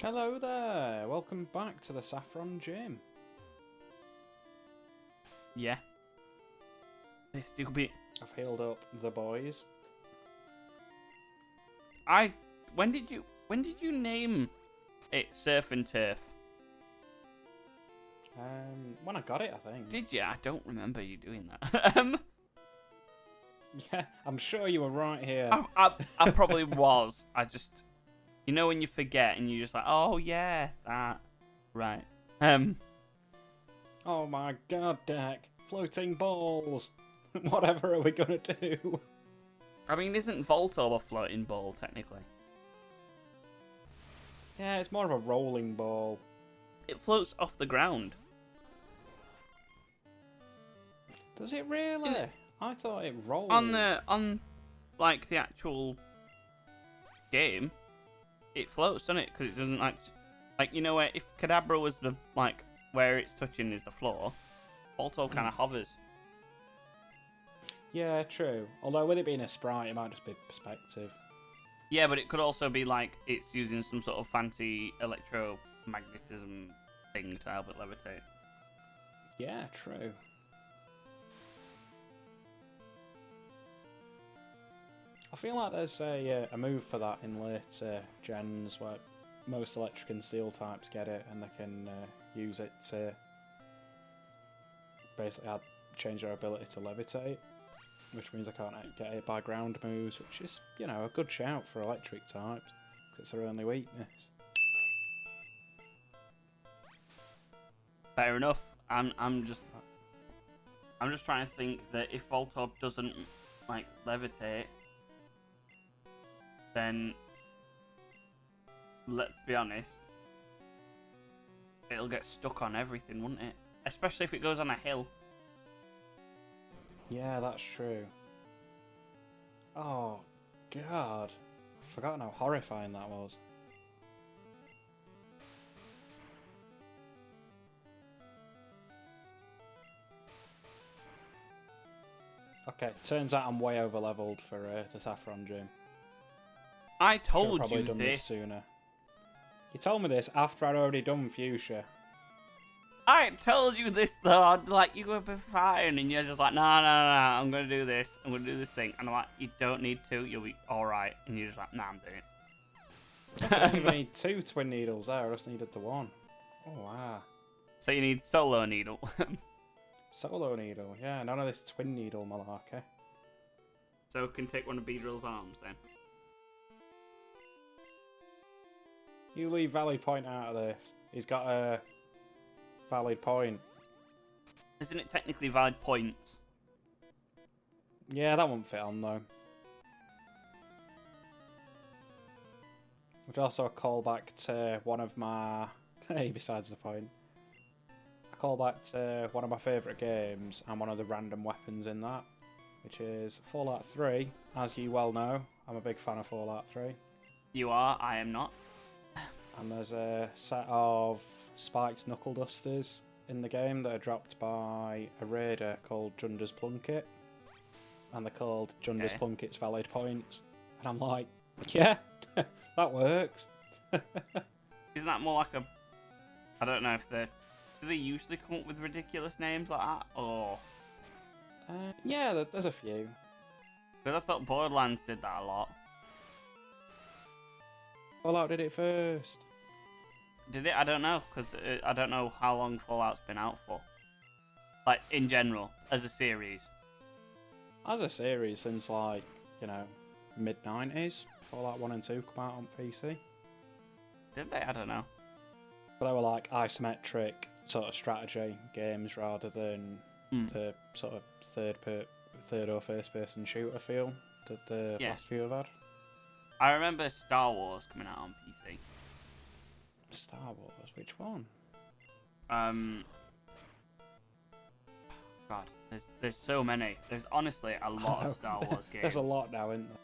Hello there, welcome back to the Saffron Gym. Yeah. This do be. I've healed up the boys. When did you name it Surf and Turf? When I got it, I think. Did you? I don't remember you doing that. Yeah, I'm sure you were right here. I probably was. I just, you know, when you forget and you're just like, oh yeah, that, right. Oh my god, Dak. Floating balls. Whatever are we gonna do? I mean, isn't Voltorb a floating ball technically? Yeah, it's more of a rolling ball. It floats off the ground. Does it really? I thought it rolled. On like the actual game, it floats, doesn't it? Because it doesn't like you know where if Kadabra was the like where it's touching is the floor, Voltorb kind of hovers. Yeah, true. Although with it being a sprite, it might just be perspective. Yeah, but it could also be like it's using some sort of fancy electromagnetism thing to help it levitate. Yeah, true. I feel like there's a move for that in later gens where most electric and steel types get it and they can use it to basically change their ability to levitate, which means I can't get hit by ground moves, which is, you know, a good shout for electric types because it's their only weakness. Fair enough. I'm just trying to think that if Voltorb doesn't like levitate, then let's be honest, it'll get stuck on everything, wouldn't it? Especially if it goes on a hill. Yeah, that's true. Oh, God. I've forgotten how horrifying that was. Okay, turns out I'm way over leveled for the Saffron Gym. I Should've told probably you done this. sooner. You told me this after I'd already done Fuchsia. I told you this though. I'd like you would be fine, and you're just like, no. I'm gonna do this. I'm gonna do this thing, and I'm like, you don't need to. You'll be all right. And you're just like, nah, I'm doing it. I don't even need 2 twin needles there. I just needed the 1. Oh wow. So you need solo needle. Solo needle. Yeah, none of this twin needle malarkey. So can take one of Beedrill's arms then. You leave Valley Point out of this. He's got a valid point. Isn't it technically valid points? Yeah, that won't fit on though. Which also a callback to one of my... Hey, besides the point. A callback to one of my favourite games and one of the random weapons in that, which is Fallout 3. As you well know, I'm a big fan of Fallout 3. You are. I am not. And there's a set of spiked knuckle dusters in the game that are dropped by a raider called Junder's Plunkett. And they're called Junder's Plunkett's Valid Points. And I'm like, yeah, that works. Isn't that more like a... I don't know if they're... Do they usually come up with ridiculous names like that? Or... Yeah, there's a few. Because I thought Borderlands did that a lot. Fallout did it first. Did it? I don't know, because I don't know how long Fallout's been out for. Like, in general, as a series. As a series since, like, you know, mid-90s. Fallout 1 and 2 come out on PC. Did they? I don't know. But they were, like, isometric sort of strategy games rather than the sort of third or first-person shooter feel that the last few have had. I remember Star Wars coming out on PC. Star Wars? Which one? God, there's so many. There's honestly a lot of Star Wars games. There's a lot now, isn't there?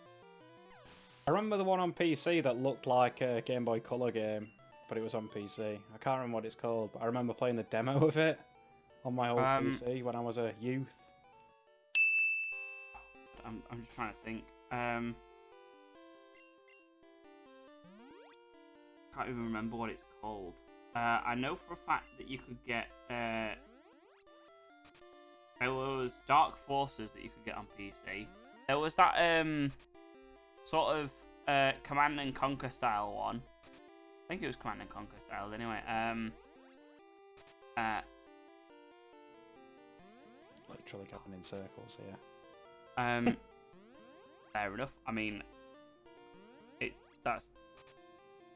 I remember the one on PC that looked like a Game Boy Color game, but it was on PC. I can't remember what it's called, but I remember playing the demo of it on my old PC when I was a youth. I'm just trying to think. can't even remember what it's called. I know for a fact that you could get there was Dark Forces that you could get on PC. There was that sort of Command and Conquer style one. I think it was Command and Conquer style anyway. Literally going in circles here. Fair enough. I mean,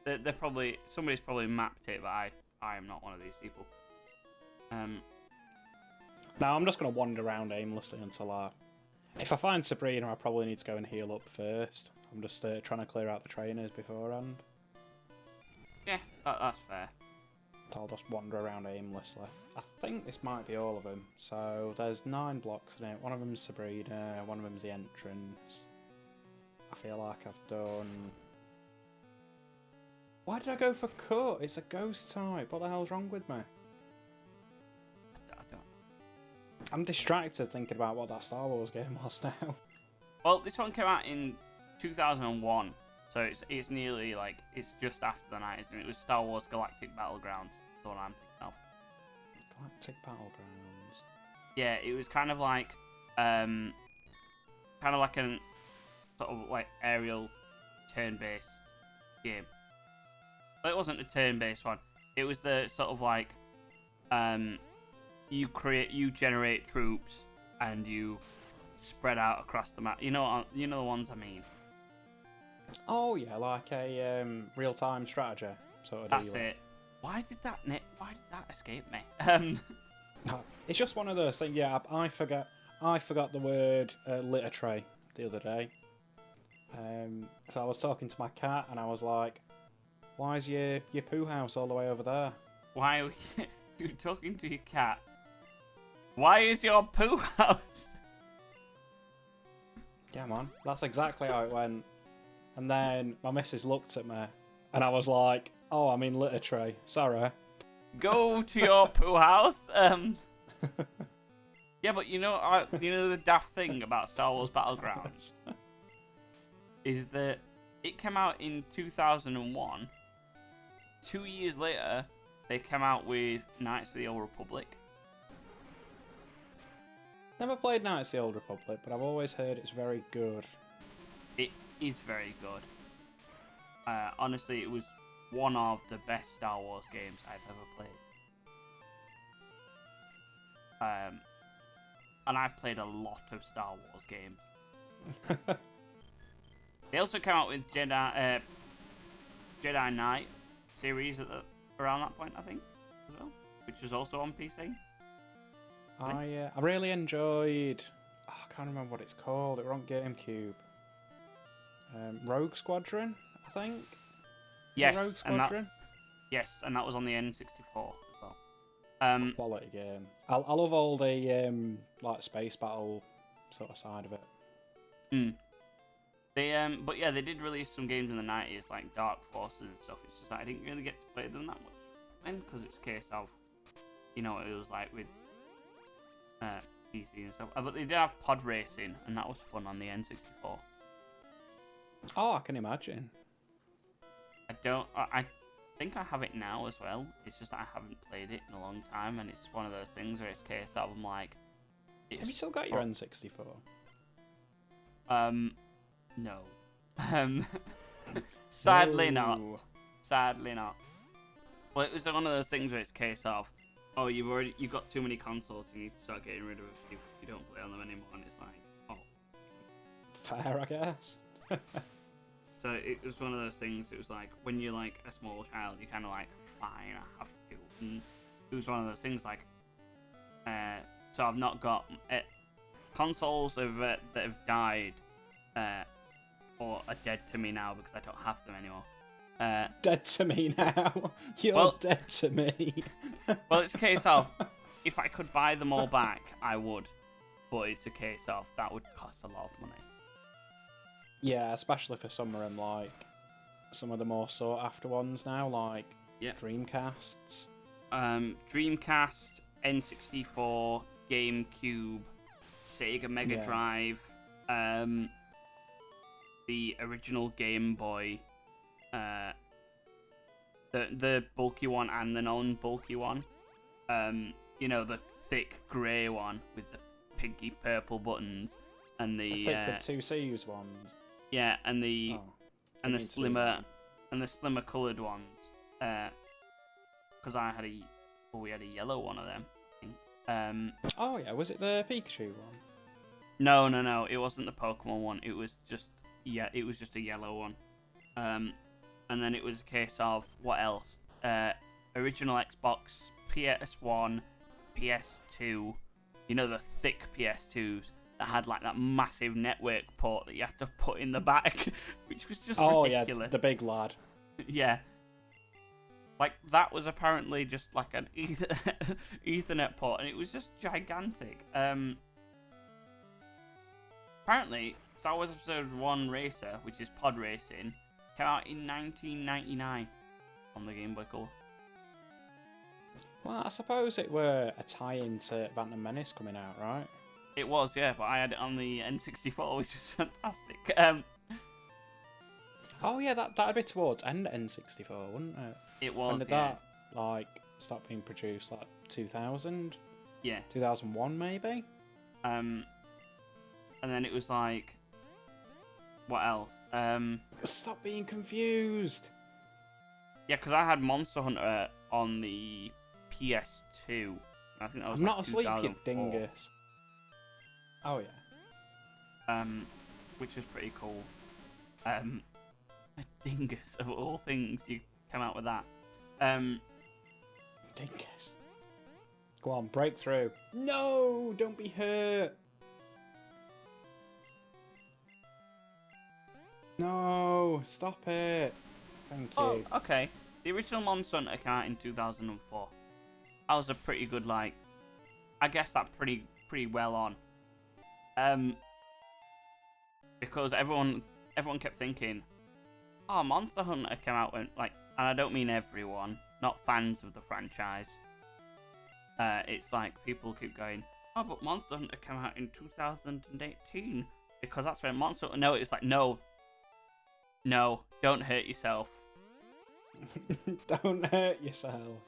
they're probably somebody's probably mapped it, but I am not one of these people. Now I'm just gonna wander around aimlessly until if I find Sabrina, I probably need to go and heal up first. I'm just trying to clear out the trainers beforehand. Yeah, that's fair. I'll just wander around aimlessly. I think this might be all of them. So there's 9 blocks in it. One of them's Sabrina, one of them's the entrance. I feel like I've done... Why did I go for cut? It's a ghost type. What the hell's wrong with me? I don't. I'm distracted thinking about what that Star Wars game was now. Well, this one came out in 2001, so it's nearly like it's just after the 90s, and it was Star Wars Galactic Battlegrounds. That's the one I'm thinking of. Galactic Battlegrounds. Yeah, it was kind of like an sort of like aerial turn-based game. But it wasn't a turn-based one. It was the sort of like you generate troops and you spread out across the map. You know the ones I mean. Oh yeah, like a real-time strategy sort of. That's it. Why did that escape me? It's just one of those things. Yeah, I forgot the word litter tray the other day. So I was talking to my cat and I was like, "Why is your poo house all the way over there?" Why are you talking to your cat? Why is your poo house? Yeah, man, that's exactly how it went. And then my missus looked at me, and I was like, "Oh, I mean litter tray. Sorry." Go to your poo house. Yeah, but you know the daft thing about Star Wars Battlegrounds is that it came out in 2001. 2 years later, they came out with Knights of the Old Republic. Never played Knights of the Old Republic, but I've always heard it's very good. It is very good. Honestly, it was one of the best Star Wars games I've ever played. And I've played a lot of Star Wars games. They also came out with Jedi Knight series around that point, I think, as well, which was also on PC. I really enjoyed. I can't remember what it's called. It was on GameCube. Rogue Squadron, I think. Yes, Rogue Squadron. And that was on the N64 as well. Quality game. I love all the like space battle sort of side of it. But yeah, they did release some games in the 90s like Dark Forces and stuff. It's just that I didn't really get to play them that much then because it's a case of, you know, it was like with PC and stuff. But they did have pod racing, and that was fun on the N64. Oh, I can imagine. I think I have it now as well. It's just that I haven't played it in a long time, and it's one of those things where it's a case of I'm like. Have you still got your N64? No. Sadly No. not. Sadly not. Well, it was one of those things where it's a case of, oh, you've got too many consoles, you need to start getting rid of it if you don't play on them anymore, and it's like, oh. Fair, I guess. So it was one of those things, it was like, when you're like a small child, you're kind of like, fine, I have to. And it was one of those things like, so I've not got consoles that have died or are dead to me now because I don't have them anymore. Dead to me now. You're dead to me. Well, it's a case of if I could buy them all back, I would. But it's a case of that would cost a lot of money. Yeah, especially for some of them, like some of the more sought after ones now, like Dreamcasts. Dreamcast, N64, GameCube, Sega Mega Drive, the original Game Boy, the bulky one and the non-bulky one. You know, the thick grey one with the pinky purple buttons, and the thick with two C's ones. Yeah, and the slimmer coloured ones. Because we had a yellow one of them. I think. Oh yeah, was it the Pikachu one? No, it wasn't the Pokemon one. It was just a yellow one. And then it was a case of what else? Original Xbox, PS1, PS2. You know, the thick PS2s that had like that massive network port that you have to put in the back, which was just ridiculous. Yeah, the big lad. Yeah. Like, that was apparently just like an Ethernet port, and it was just gigantic. Apparently, Star Wars Episode 1 Racer, which is pod racing, came out in 1999 on the Game Boy Color. Well, I suppose it were a tie-in to Phantom Menace coming out, right? It was, yeah, but I had it on the N64, which was fantastic. Oh yeah, that'd be towards end N64, wouldn't it? It was. When did that start being produced? Like 2000? Yeah. 2001 maybe. And then it was like, what else? Stop being confused. Yeah, because I had Monster Hunter on the PS2. I think that was. I'm like not asleep, you 2004. dingus. Oh yeah. Which was pretty cool. A dingus of all things, you come out with that. Dingus. Go on, break through. No, don't be hurt. No, stop it. Thank you. Oh, okay. The original Monster Hunter came out in 2004. That was a pretty good, I guess that pretty well on. Because everyone kept thinking, oh, Monster Hunter came out when, and I don't mean everyone, not fans of the franchise. It's like people keep going, oh, but Monster Hunter came out in 2018 because that's when Monster Hunter. No, it's like no, don't hurt yourself. Don't hurt yourself.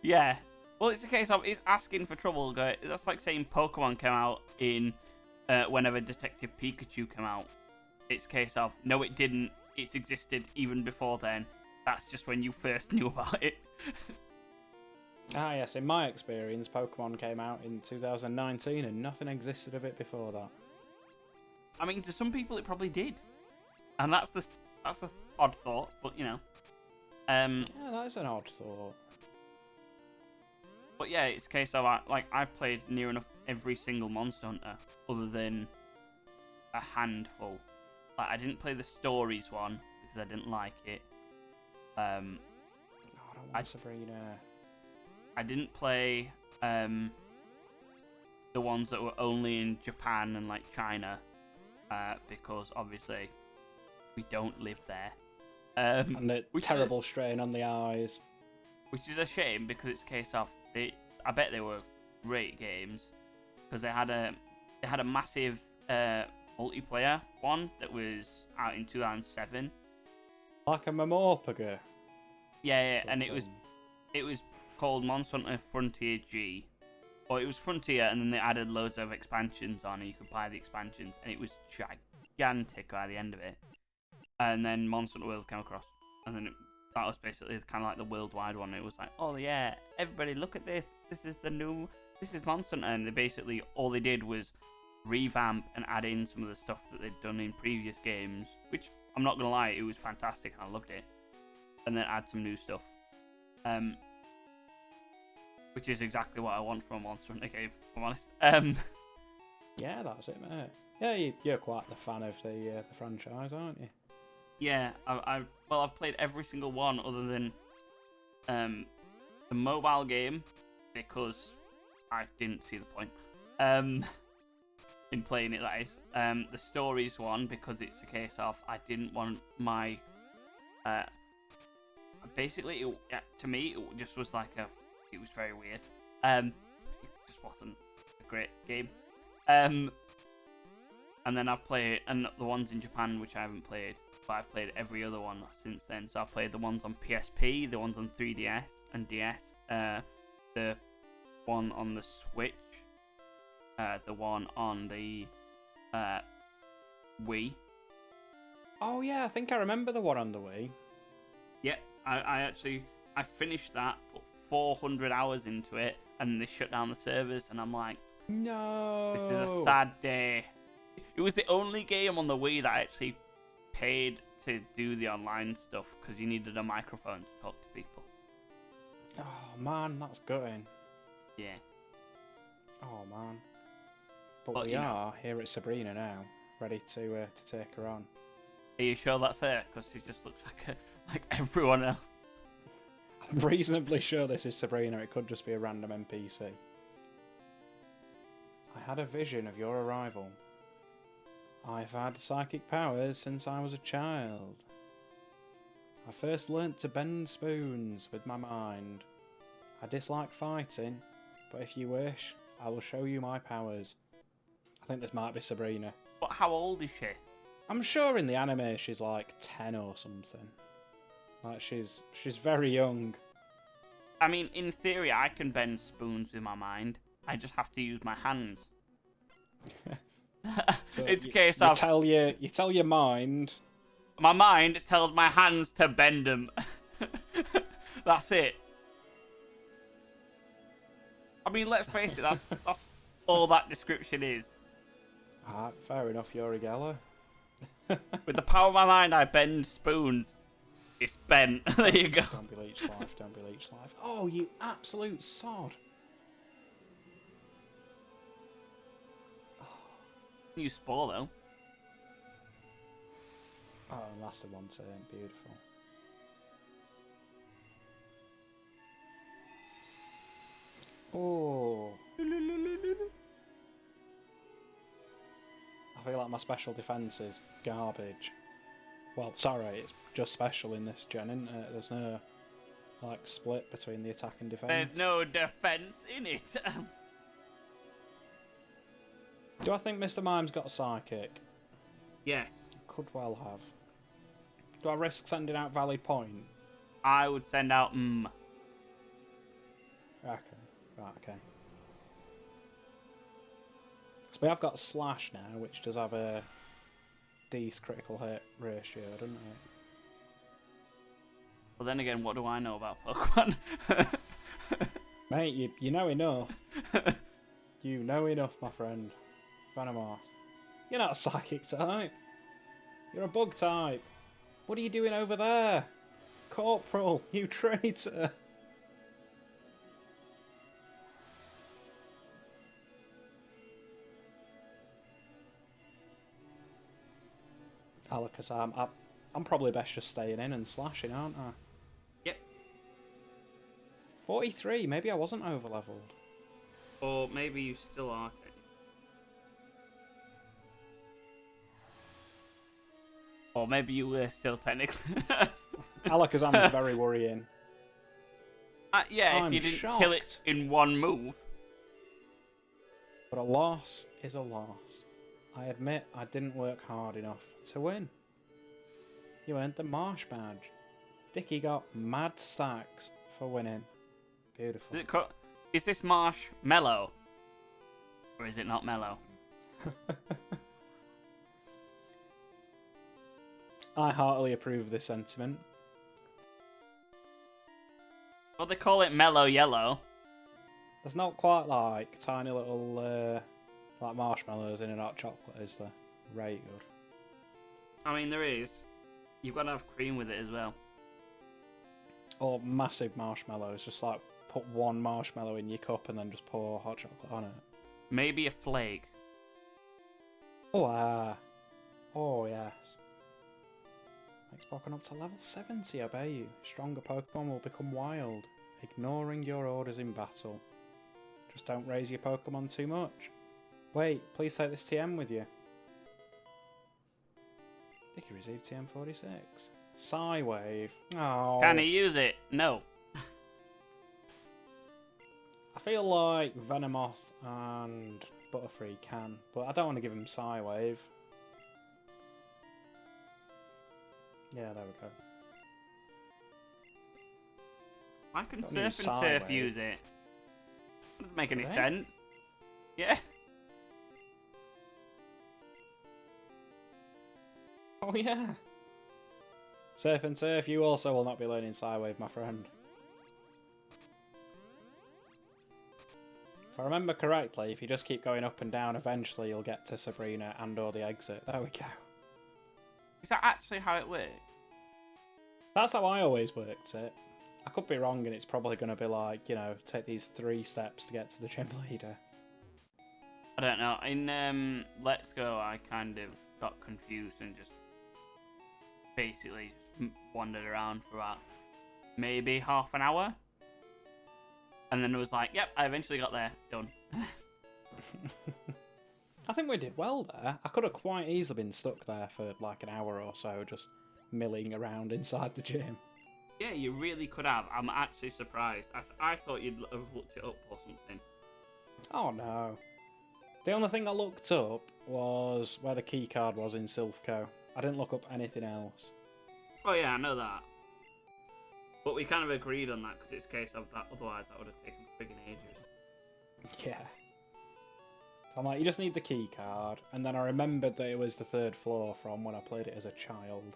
Yeah. Well, it's a case of it's asking for trouble. That's like saying Pokemon came out in whenever Detective Pikachu came out. It's a case of no, it didn't. It's existed even before then. That's just when you first knew about it. Ah, yes. In my experience, Pokemon came out in 2019, and nothing existed of it before that. I mean, to some people, it probably did, and that's the odd thought. But you know, yeah, that is an odd thought. But yeah, it's a case of I've played near enough every single Monster Hunter, other than a handful. I didn't play the Stories one because I didn't like it. I don't want Sabrina. I didn't play the ones that were only in Japan and China, because obviously we don't live there. And the terrible strain on the eyes. Which is a shame because it's a case of I bet they were great games because they had a massive multiplayer one that was out in 2007. Like a Memorpaga. Yeah, and it was called Monster Hunter Frontier G. Or it was Frontier, and then they added loads of expansions on, and you could buy the expansions, and it was gigantic by the end of it. And then Monster Hunter World came across, and then that was basically kind of like the worldwide one. It was like, oh yeah, everybody look at this. This is Monster Hunter, and they basically all they did was revamp and add in some of the stuff that they'd done in previous games, which I'm not gonna lie, it was fantastic and I loved it. And then add some new stuff, which is exactly what I want from a Monster Hunter game, if I'm honest. Yeah, that's it, mate. Yeah, you're quite the fan of the franchise, aren't you? Yeah, I've played every single one other than the mobile game because I didn't see the point in playing it. That is the Stories one because it's a case of I didn't want my basically to me it just was it was very weird. It just wasn't a great game. And then I've played and the ones in Japan which I haven't played, but I've played every other one since then. So I've played the ones on PSP, the ones on 3DS and DS, the one on the Switch, the one on the Wii. Oh yeah, I think I remember the one on the Wii. Yeah, I finished that, put 400 hours into it, and they shut down the servers, and I'm like, no, this is a sad day. It was the only game on the Wii that I actually paid to do the online stuff, because you needed a microphone to talk to people. Oh man, that's gutting. Yeah. Oh man. But But, we you know. are here at Sabrina now, ready to take her on. Are you sure that's her? Because she just looks like everyone else. I'm reasonably sure this is Sabrina. It could just be a random NPC. I had a vision of your arrival. I've had psychic powers since I was a child. I first learnt to bend spoons with my mind. I dislike fighting, but if you wish, I will show you my powers. I think this might be Sabrina. But how old is she? I'm sure in the anime she's like 10 or something. Like she's very young. I mean, in theory, I can bend spoons with my mind. I just have to use my hands. So It's a case of you tell your mind. my mind tells my hands to bend them. That's it. I mean, let's face it. That's all that description is. Ah, fair enough, you're a Gala. With the power of my mind, I bend spoons. It's bent. There you go. Don't be leech life, don't be leech life. Oh, you absolute sod. You spore though. Oh, and lasted one turn, beautiful. Oh. I feel like my special defence is garbage. Well, sorry, it's just special in this gen, isn't it? There's no, like, split between the attack and defence. There's no defense in it. Do I think Mr. Mime's got a psychic? Yes. Could well have. Do I risk sending out Valley Point? I would send out Okay, right, okay. So we have got Slash now, which does have a decent critical hit ratio, doesn't it? Well, then again, what do I know about Pokemon? Mate, you know enough. You know enough, my friend. Venomoth. You're not a psychic type. You're a bug type. What are you doing over there? Corporal, you traitor. Alakazam, I'm probably best just staying in and slashing, aren't I? Yep. 43, maybe I wasn't over leveled. Or maybe you still are. Or maybe you were still technically. Alakazam is very worrying. Yeah, I'm if you didn't shocked. kill it in one move. But a loss is a loss. I admit I didn't work hard enough to win. You earned the Marsh badge. Dicky got mad stacks for winning. Beautiful. Is this Marshmallow? Or is it not mellow? I heartily approve of this sentiment. Well, they call it mellow yellow. There's not quite like tiny little like marshmallows in a hot chocolate, is there? Right good. I mean, there is. You've got to have cream with it as well. Or massive marshmallows, just like put one marshmallow in your cup and then just pour hot chocolate on it. Maybe a flake. Oh, oh yes. Makes Pokemon up to level 70, I bet you. Stronger Pokemon will become wild, ignoring your orders in battle. Just don't raise your Pokemon too much. Wait, please take this TM with you. Dicky received TM46. Psywave. Oh. Can he use it? No. I feel like Venomoth and Butterfree can, but I don't want to give him Psywave. Yeah, there we go. Why can Don't Surf use and Turf Sidewave. use it? Doesn't make any Do they? sense. Yeah. Oh yeah. Surf and Turf, you also will not be learning Sidewave, my friend. If I remember correctly, if you just keep going up and down, eventually you'll get to Sabrina and or the exit. There we go. Is that actually how it works? That's how I always worked it. I could be wrong and it's probably going to be like, you know, take these 3 steps to get to the gym leader. I don't know. In Let's Go, I kind of got confused and just basically wandered around for about maybe half an hour. And then it was like, yep, I eventually got there. Done. I think we did well there. I could have quite easily been stuck there for like an hour or so, just milling around inside the gym. Yeah, you really could have. I'm actually surprised. I thought you'd have looked it up or something. Oh no. The only thing I looked up was where the key card was in Silphco. I didn't look up anything else. Oh yeah, I know that. But we kind of agreed on that because it's a case of that. Otherwise, that would have taken friggin' ages. Yeah. So I'm like, you just need the key card, and then I remembered that it was the 3rd floor from when I played it as a child.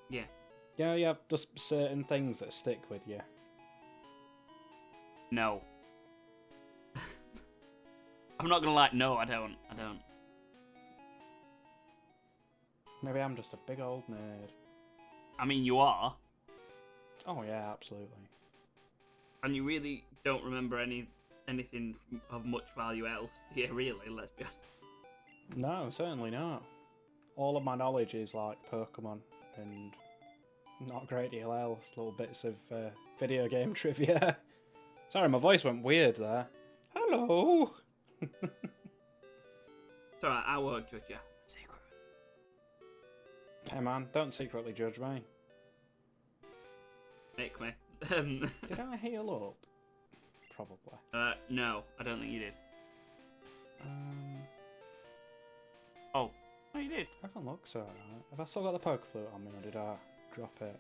Yeah. Yeah, you have just certain things that stick with you. No. I'm not gonna lie. No, I don't. Maybe I'm just a big old nerd. I mean, you are, Oh yeah, absolutely. and you really don't remember anything of much value else. Yeah, really. Let's be honest. No, certainly not. All of my knowledge is like Pokemon and not a great deal else. Little bits of video game trivia. Sorry, my voice went weird there. Hello! It's alright, I won't judge you. Secret. Hey man, don't secretly judge me. Make me. Did I heal up? Probably. No, I don't think you did. Oh, you did. Everyone looks alright. Have I still got the poke flute on me or did I drop it?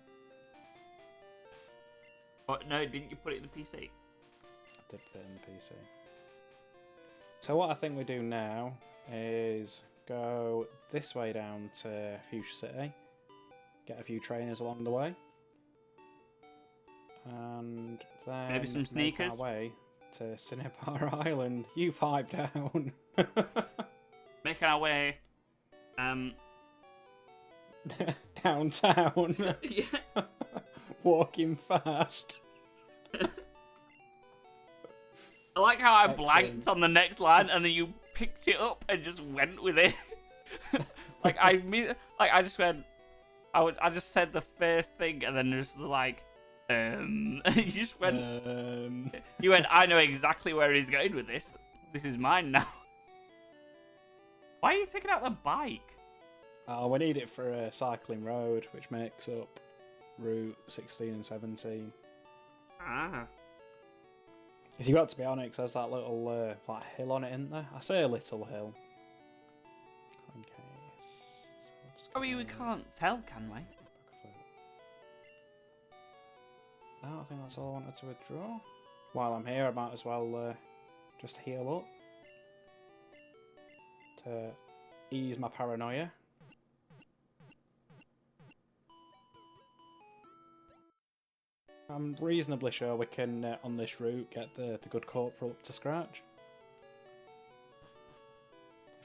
Oh, no, didn't you put it in the PC? I did put it in the PC. So what I think we do now is go this way down to Fuchsia City, get a few trainers along the way, and then Maybe some make sneakers? our way to Cinnabar Island. You pipe down. Making our way. Downtown. Yeah. Walking fast. I like how I Excellent. blanked on the next line and then you picked it up and just went with it. I just went. I just said the first thing and then just like, you just went. You went. I know exactly where he's going with this. This is mine now. Why are you taking out the bike? Oh, we need it for a cycling road, which makes up Route 16 and 17. Ah. If you got to be honest, there's that little like hill on it, isn't there? I say a little hill. In case. I mean, we can't tell, can we? No, I think that's all I wanted to withdraw. While I'm here, I might as well just heal up to ease my paranoia. I'm reasonably sure we can, on this route, get the good corporal up to scratch.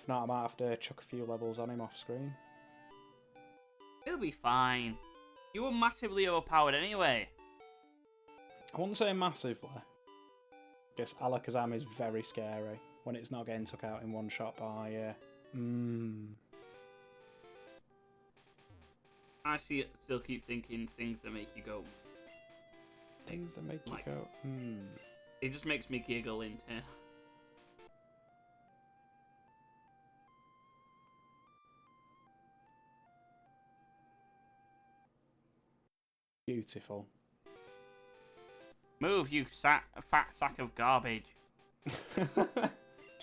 If not, I might have to chuck a few levels on him off screen. He'll be fine. You were massively overpowered anyway. I wouldn't say massively. I guess Alakazam is very scary when it's not getting took out in one shot by... I still keep thinking things that make you go... Things that make Like- you go, It just makes me giggle into... Beautiful. Move, you fat sack of garbage.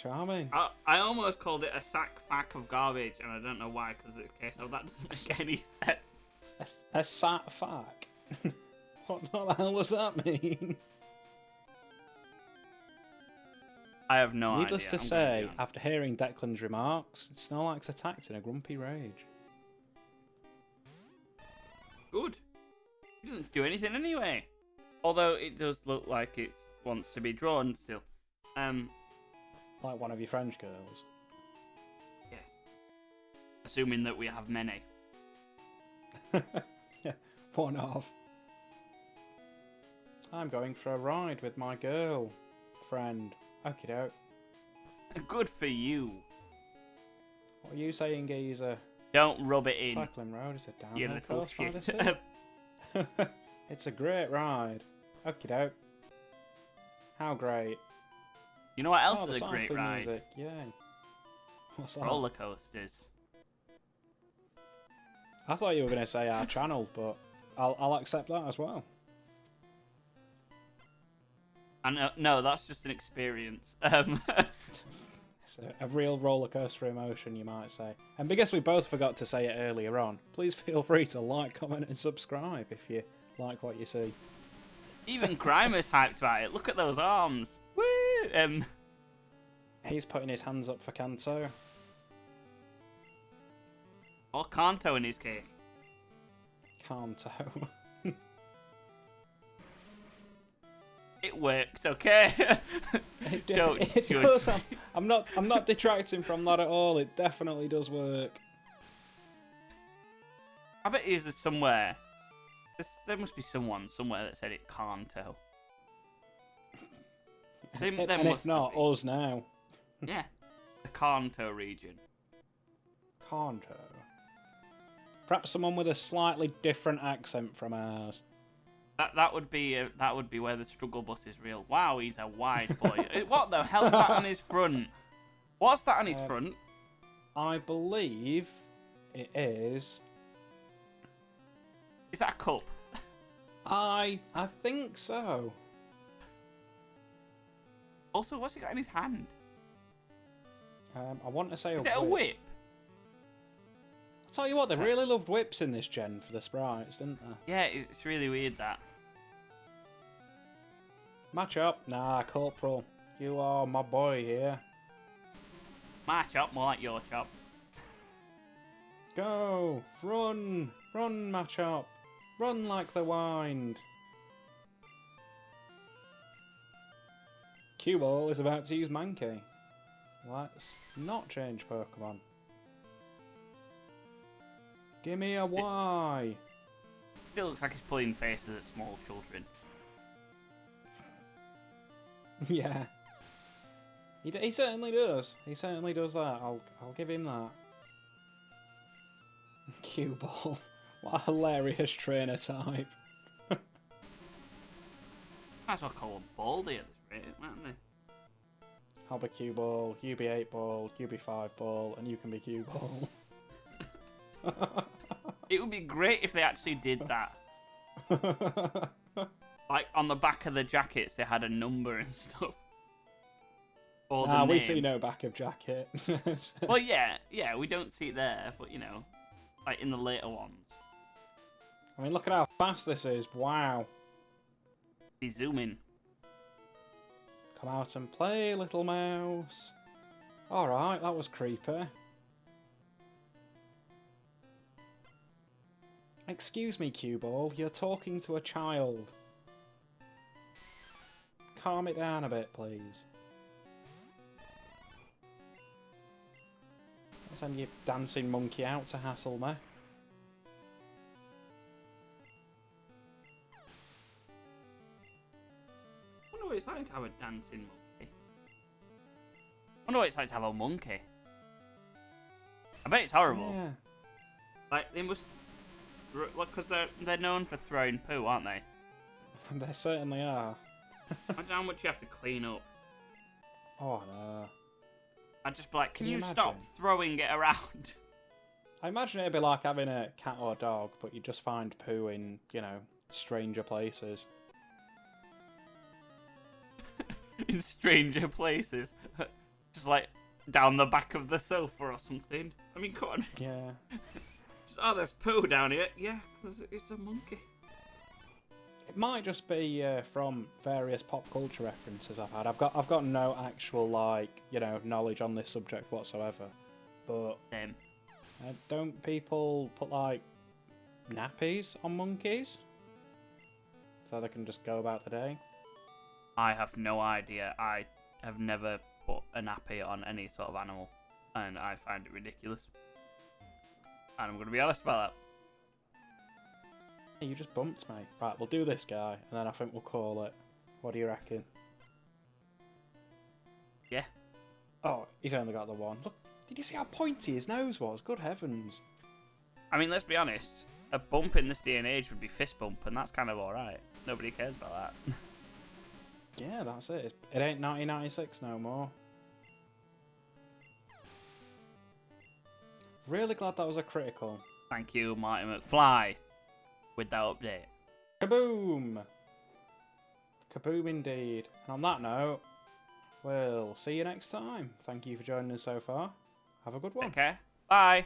Charming. I almost called it a sack of garbage, and I don't know why, because so that doesn't make any sense. A sat fack? What the hell does that mean? I have no idea. Needless to say, after hearing Declan's remarks, Snorlax attacked in a grumpy rage. Good. It doesn't do anything anyway. Although it does look like it wants to be drawn still. Like one of your French girls. Yes. Assuming that we have many. Yeah, one of. I'm going for a ride with my girl friend. Okie doke. Good for you. What are you saying, geezer? Don't rub it in. Cycling road is a You downhill little course by the shit. sea. It's a great ride. Okie doke. How great. You know what else the is a great cycling ride? music. Yay. What's that? Roller coasters. I thought you were going to say our channel, but I'll accept that as well. And no, that's just an experience. It's a real roller coaster emotion, you might say. And because we both forgot to say it earlier on, please feel free to like, comment, and subscribe if you like what you see. Even Grimer's hyped about it. Look at those arms. Woo! He's putting his hands up for Kanto. Or Kanto in his case. Kanto. It works, okay? Don't it judge does. me. I'm not detracting from that at all. It definitely does work. I bet there's somewhere. There must be someone somewhere that said it Kanto. And if not, us now. Yeah. The Kanto region. Kanto. Perhaps someone with a slightly different accent from ours. That would be where the struggle bus is real. Wow, he's a wide boy. What the hell is that on his front? What's that on his front? I believe it is. Is that a cup? I think so. Also, what's he got in his hand? I want to say Is it a whip? I'll tell you what, they really loved whips in this gen for the sprites, didn't they? Yeah, it's really weird that. Match up? Nah, Corporal. You are my boy here. My chop, more like your chop. Go! Run! Run, match up! Run like the wind! Cue-Ball is about to use Mankey. Let's not change Pokemon. Give me a Y! Still looks like he's pulling faces at small children. Yeah. He certainly does. He certainly does that. I'll give him that. Cue-Ball. What a hilarious trainer type. Might as well call him Baldy at this rate, mightn't they? I'll be Cue-Ball, you be 8-Ball, you be 5-Ball, and you can be Cue-Ball. It would be great if they actually did that. Like, on the back of the jackets, they had a number and stuff. Or the name. We see no back of jacket. Well, yeah, we don't see it there, but, you know, like in the later ones. I mean, look at how fast this is. Wow. He's zooming. Come out and play, little mouse. Alright, that was creepy. Excuse me, Cue-Ball, you're talking to a child. Calm it down a bit, please. Send your dancing monkey out to hassle me. I wonder what it's like to have a dancing monkey. I wonder what it's like to have a monkey. I bet it's horrible. Yeah. Like, they must... Because they're known for throwing poo, aren't they? They certainly are. Imagine how much you have to clean up. Oh no. I'd just be like, can you imagine? stop throwing it around? I imagine it'd be like having a cat or dog, but you just find poo in, you know, stranger places. In stranger places. Just like down the back of the sofa or something. I mean, come on. Yeah. Oh, there's poo down here. Yeah, because it's a monkey. It might just be from various pop culture references I've had. I've got no actual knowledge on this subject whatsoever. But don't people put like nappies on monkeys so they can just go about the day? I have no idea. I have never put a nappy on any sort of animal, and I find it ridiculous. And I'm going to be honest about that. Hey, you just bumped me. Right, we'll do this guy, and then I think we'll call it. What do you reckon? Yeah. Oh, he's only got the one. Look, did you see how pointy his nose was? Good heavens. I mean, let's be honest. A bump in this day and age would be fist bump, and that's kind of alright. Nobody cares about that. Yeah, that's it. It ain't 1996 no more. Really glad that was a critical. Thank you, Marty McFly, with that update. Kaboom! Kaboom indeed. And on that note, we'll see you next time. Thank you for joining us so far. Have a good one. Okay. Bye.